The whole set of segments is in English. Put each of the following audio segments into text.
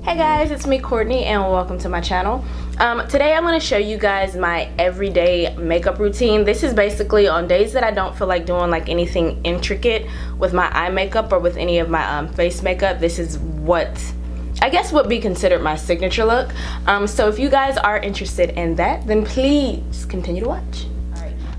Hey guys, it's me Courtney and welcome to my channel. Today I'm going to show you guys my everyday makeup routine. This is basically on days that I don't feel like doing like anything intricate with my eye makeup or with any of my face makeup. This is what I guess would be considered my signature look. So if you guys are interested in that, then please continue to watch.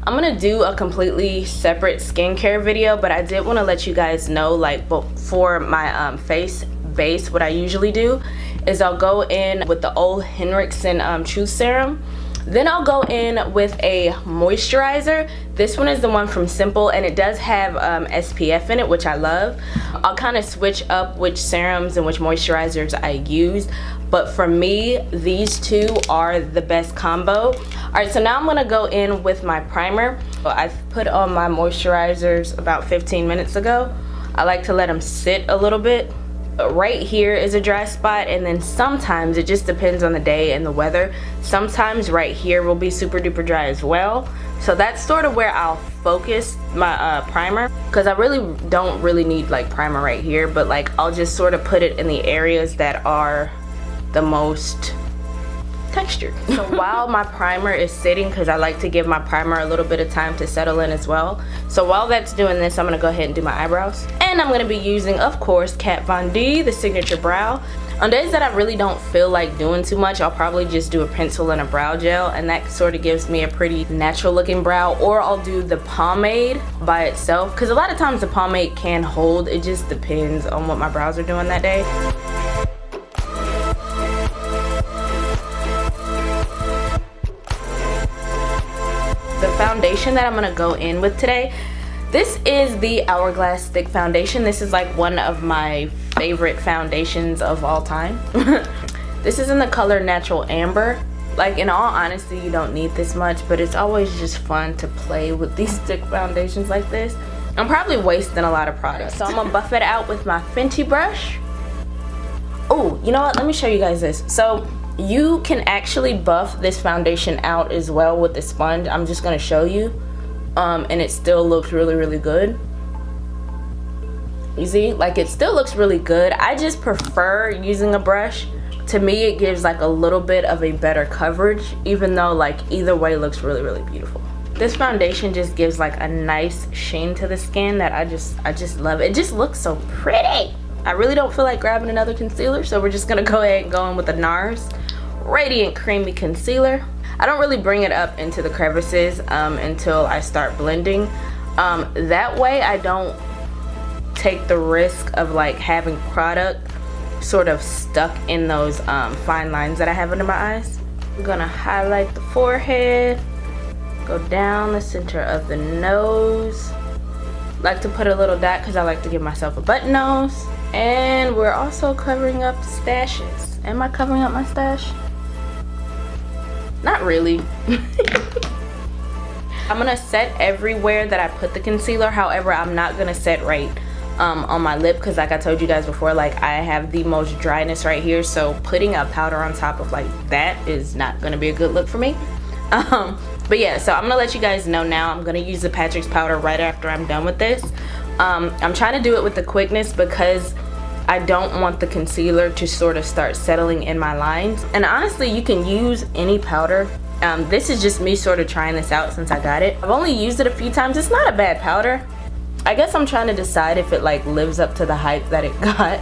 I'm gonna do a completely separate skincare video, but I did want to let you guys know, like, for my face base, what I usually do is I'll go in with the old Henrikson Truth Serum. Then I'll go in with a moisturizer. This one is the one from Simple, and it does have SPF in it, which I love. I'll kind of switch up which serums and which moisturizers I use, but for me, these two are the best combo. Alright, so now I'm going to go in with my primer. I put on my moisturizers about 15 minutes ago. I like to let them sit a little bit. Right here is a dry spot, and then sometimes it just depends on the day and the weather. Sometimes right here will be super duper dry as well. So that's sort of where I'll focus my primer, because I don't really need like primer right here, but like I'll just sort of put it in the areas that are the most textured. So while my primer is sitting, because I like to give my primer a little bit of time to settle in as well. So while that's doing this, I'm going to go ahead and do my eyebrows. And I'm going to be using, of course, Kat Von D, the signature brow. On days that I really don't feel like doing too much, I'll probably just do a pencil and a brow gel, and that sort of gives me a pretty natural looking brow. Or I'll do the pomade by itself, because a lot of times the pomade can hold. It just depends on what my brows are doing that day. The foundation that I'm going to go in with today, this is the Hourglass Stick Foundation. This is like one of my favorite foundations of all time. This is in the color Natural Amber. Like, in all honesty, you don't need this much, but it's always just fun to play with these stick foundations like this. I'm probably wasting a lot of product, so I'm going to buff it out with my Fenty brush. Oh, you know what? Let me show you guys this. So you can actually buff this foundation out as well with the sponge. I'm just going to show you. And it still looks really good. You see, like, it still looks really good. I just prefer using a brush. To me, it gives like a little bit of a better coverage, even though like either way looks really beautiful. This foundation just gives like a nice sheen to the skin that I just love. It just looks so pretty. I really don't feel like grabbing another concealer, so we're just gonna go ahead and go in with the Nars Radiant Creamy Concealer. I don't really bring it up into the crevices until I start blending. That way I don't take the risk of like having product sort of stuck in those fine lines that I have under my eyes. I'm gonna highlight the forehead, go down the center of the nose. Like to put a little dot because I like to give myself a button nose. And we're also covering up stashes. Am I covering up my stash? Not really. I'm gonna set everywhere that I put the concealer. However, I'm not gonna set right on my lip, because like I told you guys before, like I have the most dryness right here, so putting a powder on top of like that is not gonna be a good look for me. But yeah, so I'm gonna let you guys know now. I'm gonna use the Patrick's powder right after I'm done with this. I'm trying to do it with the quickness because I don't want the concealer to sort of start settling in my lines. And honestly, you can use any powder. This is just me sort of trying this out since I got it. I've only used it a few times. It's not a bad powder. I guess I'm trying to decide if it like lives up to the hype that it got.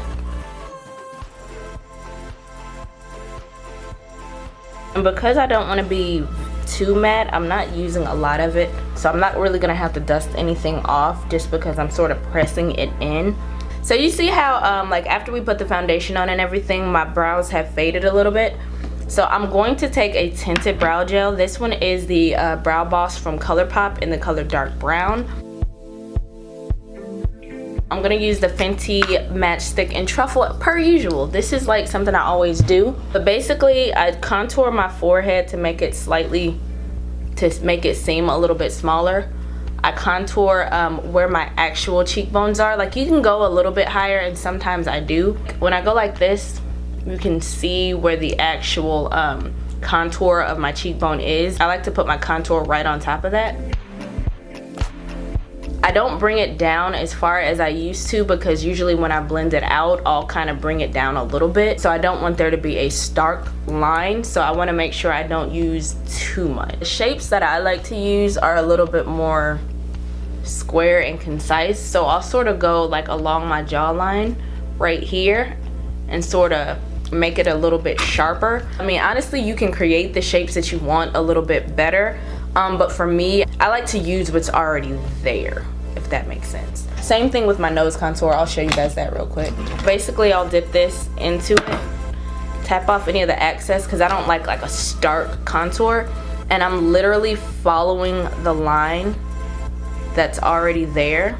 And because I don't want to be too matte, I'm not using a lot of it. So I'm not really gonna have to dust anything off just because I'm sort of pressing it in. So you see how like after we put the foundation on and everything, my brows have faded a little bit. So I'm going to take a tinted brow gel. This one is the Brow Boss from Colourpop in the color Dark Brown. I'm gonna use the Fenty Matchstick in Truffle per usual. This is like something I always do. But basically, I contour my forehead to make it seem a little bit smaller. I contour where my actual cheekbones are. Like, you can go a little bit higher, and sometimes I do. When I go like this, you can see where the actual contour of my cheekbone is. I like to put my contour right on top of that. I don't bring it down as far as I used to, because usually when I blend it out, I'll kind of bring it down a little bit. So I don't want there to be a stark line. So I want to make sure I don't use too much. The shapes that I like to use are a little bit more square and concise. So I'll sort of go like along my jawline right here and sort of make it a little bit sharper. I mean, honestly, you can create the shapes that you want a little bit better. But for me, I like to use what's already there, if that makes sense. Same thing with my nose contour. I'll show you guys that real quick. Basically, I'll dip this into it, tap off any of the excess, because I don't like a stark contour. And I'm literally following the line that's already there,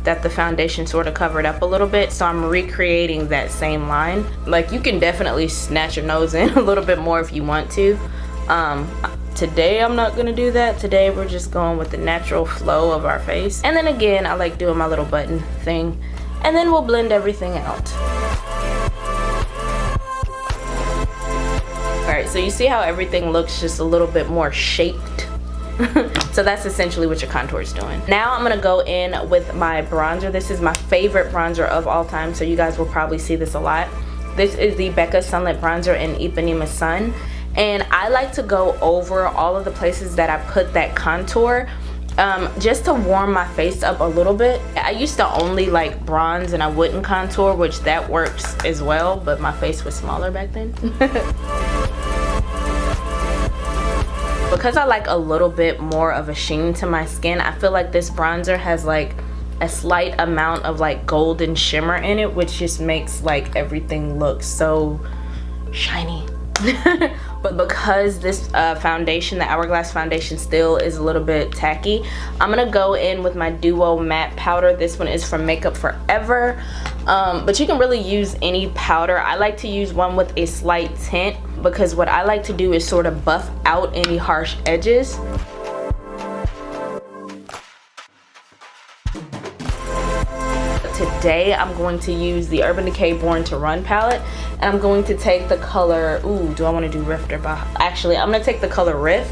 that the foundation sort of covered up a little bit. So I'm recreating that same line. Like, you can definitely snatch your nose in a little bit more if you want to. Today I'm not gonna do that. Today we're just going with the natural flow of our face. And then again, I like doing my little button thing. And then we'll blend everything out. Alright, so you see how everything looks just a little bit more shaped? So that's essentially what your contour is doing. Now I'm gonna go in with my bronzer. This is my favorite bronzer of all time, so you guys will probably see this a lot. This is the Becca Sunlit Bronzer in Ipanema Sun. And I like to go over all of the places that I put that contour, just to warm my face up a little bit. I used to only like bronze and I wouldn't contour, which that works as well, but my face was smaller back then. Because I like a little bit more of a sheen to my skin, I feel like this bronzer has like a slight amount of like golden shimmer in it, which just makes like everything look so shiny. But because this foundation, the Hourglass foundation, still is a little bit tacky, I'm gonna go in with my Duo Matte Powder. This one is from Makeup Forever, but you can really use any powder. I like to use one with a slight tint, because what I like to do is sort of buff out any harsh edges. Today I'm going to use the Urban Decay Born to Run palette, and I'm going to take the color, ooh, do I want to do Riff or Bah? Actually, I'm going to take the color Riff.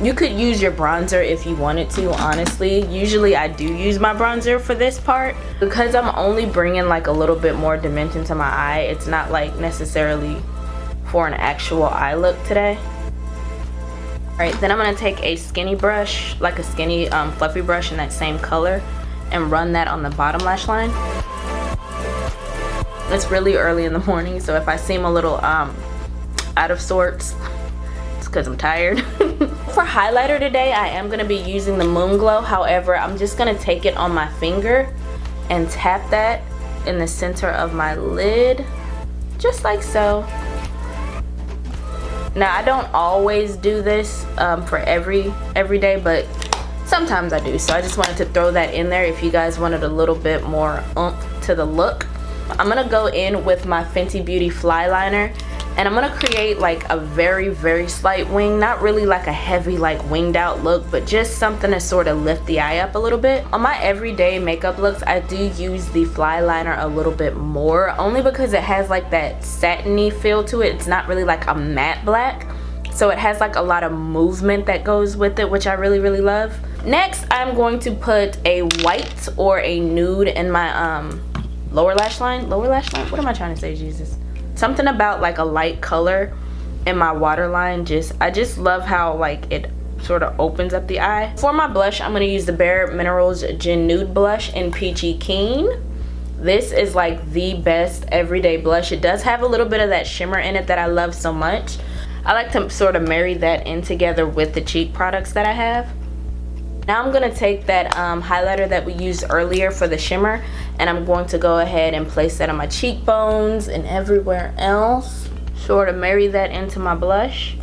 You could use your bronzer if you wanted to, honestly. Usually I do use my bronzer for this part, because I'm only bringing like a little bit more dimension to my eye. It's not like necessarily for an actual eye look today. Alright, then I'm going to take a skinny brush, like a skinny fluffy brush in that same color, and run that on the bottom lash line. It's really early in the morning, so if I seem a little out of sorts, it's because I'm tired. For highlighter today, I am going to be using the Moon Glow. However, I'm just going to take it on my finger and tap that in the center of my lid, just like so. Now, I don't always do this for every day, but sometimes I do, so I just wanted to throw that in there if you guys wanted a little bit more oomph to the look. I'm gonna go in with my Fenty Beauty Flyliner, and I'm gonna create like a very slight wing, not really like a heavy like winged out look, but just something to sort of lift the eye up a little bit. On my everyday makeup looks, I do use the Flyliner a little bit more, only because it has like that satiny feel to it. It's not really like a matte black, so it has like a lot of movement that goes with it, which I really love. Next, I'm going to put a white or a nude in my lower lash line. Lower lash line? What am I trying to say, Jesus? Something about like a light color in my waterline. I just love how like it sort of opens up the eye. For my blush, I'm going to use the Bare Minerals Gen Nude Blush in Peachy Keen. This is like the best everyday blush. It does have a little bit of that shimmer in it that I love so much. I like to sort of marry that in together with the cheek products that I have. Now I'm going to take that highlighter that we used earlier for the shimmer, and I'm going to go ahead and place that on my cheekbones and everywhere else. Sort of marry that into my blush.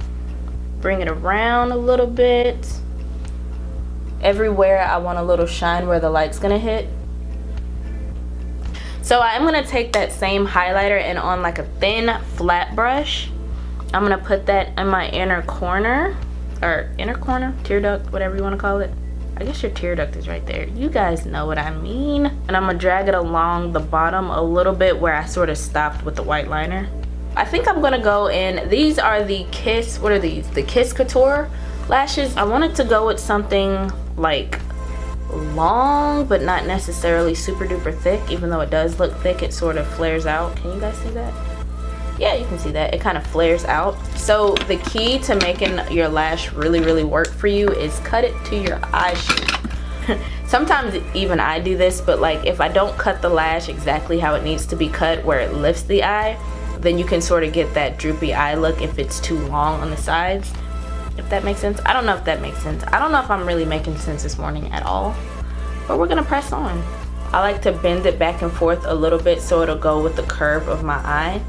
Bring it around a little bit. Everywhere I want a little shine where the light's going to hit. So I'm going to take that same highlighter, and on like a thin flat brush, I'm going to put that in my inner corner, tear duct, whatever you want to call it. I guess your tear duct is right there. You guys know what I mean. And I'm gonna drag it along the bottom a little bit where I sort of stopped with the white liner. I think I'm gonna go in, these are the Kiss, what are these? The Kiss Couture lashes. I wanted to go with something like long, but not necessarily super duper thick. Even though it does look thick, it sort of flares out. Can you guys see that? Yeah, you can see that. It kind of flares out. So the key to making your lash really work for you is cut it to your eye shape. Sometimes even I do this, but like if I don't cut the lash exactly how it needs to be cut, where it lifts the eye, then you can sort of get that droopy eye look if it's too long on the sides. If that makes sense. I don't know if that makes sense. I don't know if I'm really making sense this morning at all, but we're gonna press on. I like to bend it back and forth a little bit so it'll go with the curve of my eye.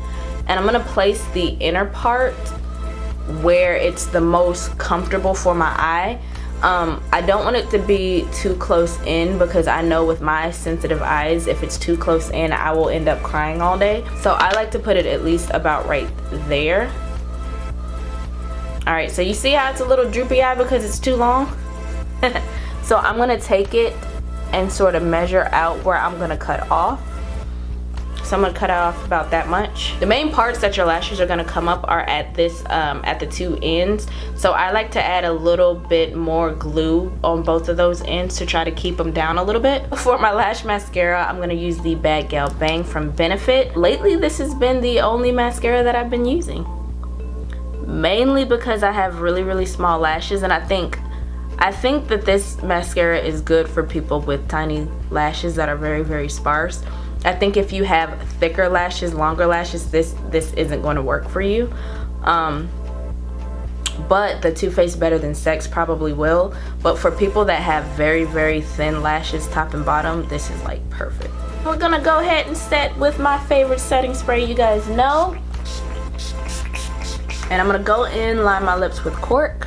And I'm gonna place the inner part where it's the most comfortable for my eye. I don't want it to be too close in, because I know with my sensitive eyes, if it's too close in, I will end up crying all day. So I like to put it at least about right there. Alright, so you see how it's a little droopy eye because it's too long? So I'm gonna take it and sort of measure out where I'm gonna cut off. So I'm gonna cut off about that much. The main parts that your lashes are gonna come up are at this, at the two ends. So I like to add a little bit more glue on both of those ends to try to keep them down a little bit. For my lash mascara, I'm gonna use the Bad Gal Bang from Benefit. Lately, this has been the only mascara that I've been using. Mainly because I have really small lashes, and I think that this mascara is good for people with tiny lashes that are very sparse. I think if you have thicker lashes, longer lashes, this isn't going to work for you. But the Too Faced Better Than Sex probably will. But for people that have very thin lashes, top and bottom, this is like perfect. We're gonna go ahead and set with my favorite setting spray, you guys know. And I'm gonna go in, line my lips with Cork.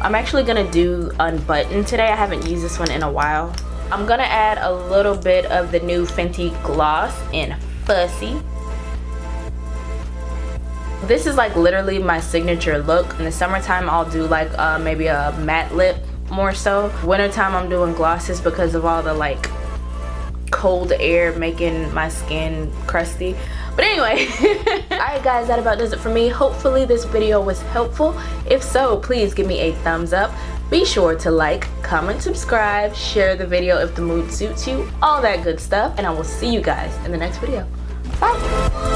I'm actually gonna do Unbutton today. I haven't used this one in a while. I'm gonna add a little bit of the new Fenty gloss in Fussy. This is like literally my signature look. In the summertime, I'll do like maybe a matte lip more so. Wintertime, I'm doing glosses because of all the like cold air making my skin crusty. But anyway, alright guys, that about does it for me. Hopefully this video was helpful. If so, please give me a thumbs up. Be sure to like, comment, subscribe, share the video if the mood suits you, all that good stuff. And I will see you guys in the next video. Bye!